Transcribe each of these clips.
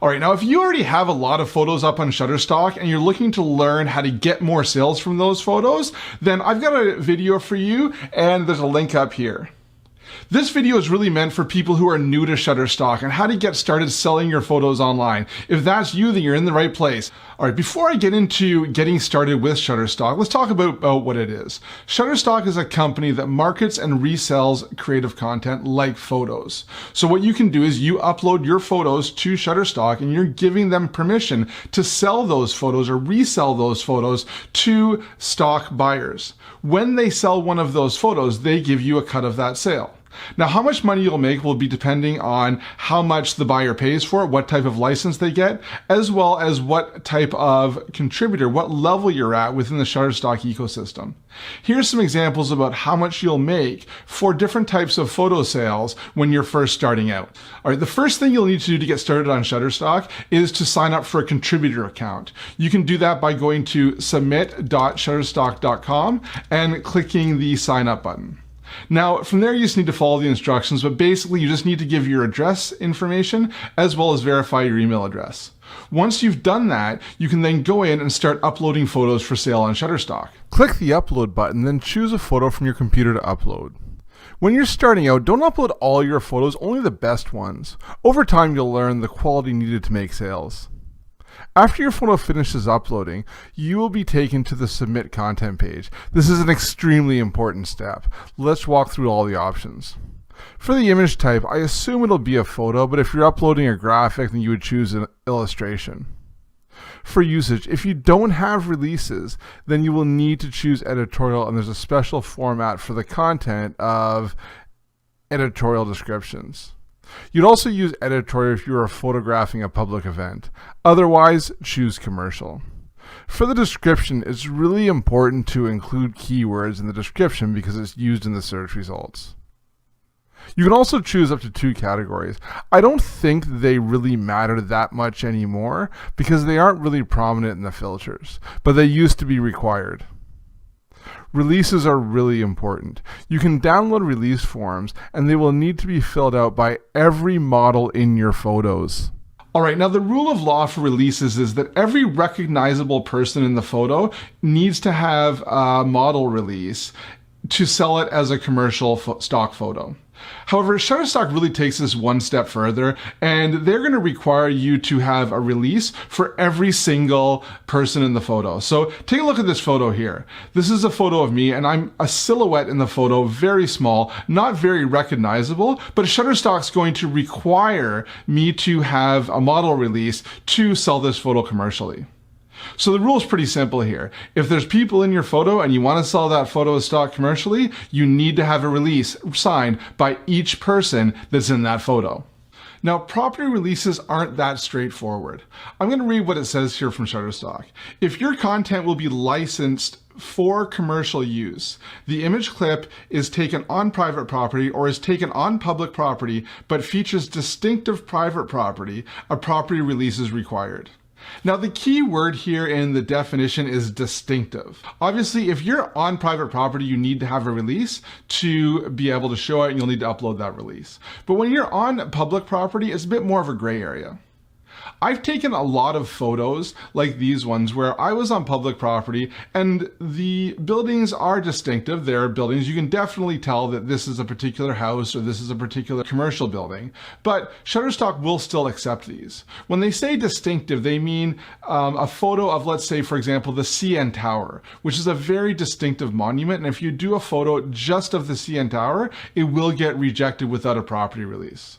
All right, now if you already have a lot of photos up on Shutterstock and you're looking to learn how to get more sales from those photos, then I've got a video for you and there's a link up here. This video is really meant for people who are new to Shutterstock and how to get started selling your photos online. If that's you, then you're in the right place. All right, before I get into getting started with Shutterstock, let's talk about what it is. Shutterstock is a company that markets and resells creative content like photos. So what you can do is you upload your photos to Shutterstock and you're giving them permission to sell those photos or resell those photos to stock buyers. When they sell one of those photos, they give you a cut of that sale. Now, how much money you'll make will be depending on how much the buyer pays for it, what type of license they get, as well as what type of contributor, what level you're at within the Shutterstock ecosystem. Here's some examples about how much you'll make for different types of photo sales when you're first starting out. All right, the first thing you'll need to do to get started on Shutterstock is to sign up for a contributor account. You can do that by going to submit.shutterstock.com and clicking the sign up button. Now, from there, you just need to follow the instructions, but basically you just need to give your address information as well as verify your email address. Once you've done that, you can then go in and start uploading photos for sale on Shutterstock. Click the upload button, then choose a photo from your computer to upload. When you're starting out, don't upload all your photos, only the best ones. Over time, you'll learn the quality needed to make sales. After your photo finishes uploading, you will be taken to the Submit Content page. This is an extremely important step. Let's walk through all the options. For the image type, I assume it'll be a photo, but if you're uploading a graphic, then you would choose an illustration. For usage, if you don't have releases, then you will need to choose editorial, and there's a special format for the content of editorial descriptions. You'd also use editorial if you are photographing a public event. Otherwise, choose commercial. For the description, it's really important to include keywords in the description because it's used in the search results. You can also choose up to 2 categories. I don't think they really matter that much anymore because they aren't really prominent in the filters, but they used to be required. Releases are really important. You can download release forms and they will need to be filled out by every model in your photos. All right, now the rule of law for releases is that every recognizable person in the photo needs to have a model release to sell it as a commercial stock photo. However, Shutterstock really takes this one step further, and they're going to require you to have a release for every single person in the photo. So take a look at this photo here. This is a photo of me, and I'm a silhouette in the photo, very small, not very recognizable, but Shutterstock's going to require me to have a model release to sell this photo commercially. So the rule is pretty simple here. If there's people in your photo and you want to sell that photo as stock commercially, you need to have a release signed by each person that's in that photo. Now, property releases aren't that straightforward. I'm going to read what it says here from Shutterstock. If your content will be licensed for commercial use, the image clip is taken on private property or is taken on public property but features distinctive private property, a property release is required. Now, the key word here in the definition is distinctive. Obviously, if you're on private property, you need to have a release to be able to show it, and you'll need to upload that release. But when you're on public property, it's a bit more of a gray area. I've taken a lot of photos like these ones where I was on public property and the buildings are distinctive. They're buildings. You can definitely tell that this is a particular house or this is a particular commercial building, but Shutterstock will still accept these. When they say distinctive, they mean a photo of, let's say, for example, the CN Tower, which is a very distinctive monument. And if you do a photo just of the CN Tower, it will get rejected without a property release.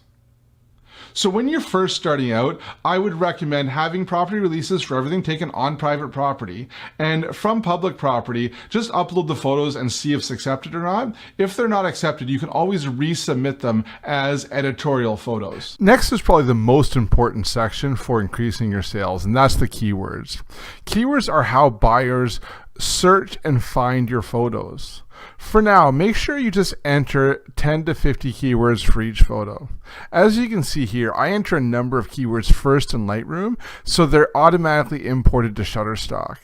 So when you're first starting out, I would recommend having property releases for everything taken on private property, and from public property, just upload the photos and see if it's accepted or not. If they're not accepted, you can always resubmit them as editorial photos. Next is probably the most important section for increasing your sales, and that's the keywords. Keywords are how buyers search and find your photos. For now, make sure you just enter 10 to 50 keywords for each photo. As you can see here, I enter a number of keywords first in Lightroom, so they're automatically imported to Shutterstock.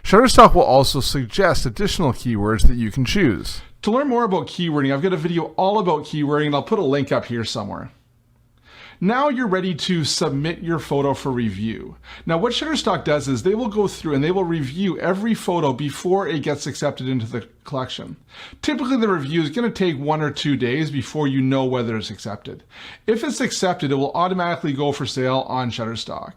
Shutterstock will also suggest additional keywords that you can choose. To learn more about keywording, I've got a video all about keywording, and I'll put a link up here somewhere. Now you're ready to submit your photo for review. Now what Shutterstock does is they will go through and they will review every photo before it gets accepted into the collection. Typically the review is going to take 1 or 2 days before you know whether it's accepted. If it's accepted, it will automatically go for sale on Shutterstock.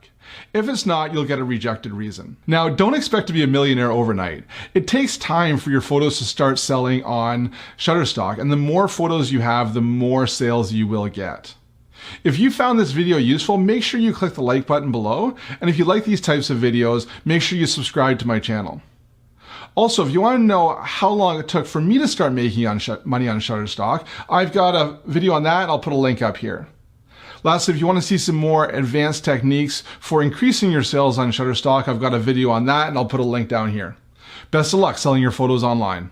If it's not, you'll get a rejected reason. Now, don't expect to be a millionaire overnight. It takes time for your photos to start selling on Shutterstock, and the more photos you have, the more sales you will get. If you found this video useful, make sure you click the like button below, and if you like these types of videos, make sure you subscribe to my channel. Also, if you want to know how long it took for me to start making money on Shutterstock, I've got a video on that, and I'll put a link up here. Lastly, if you want to see some more advanced techniques for increasing your sales on Shutterstock, I've got a video on that, and I'll put a link down here. Best of luck selling your photos online.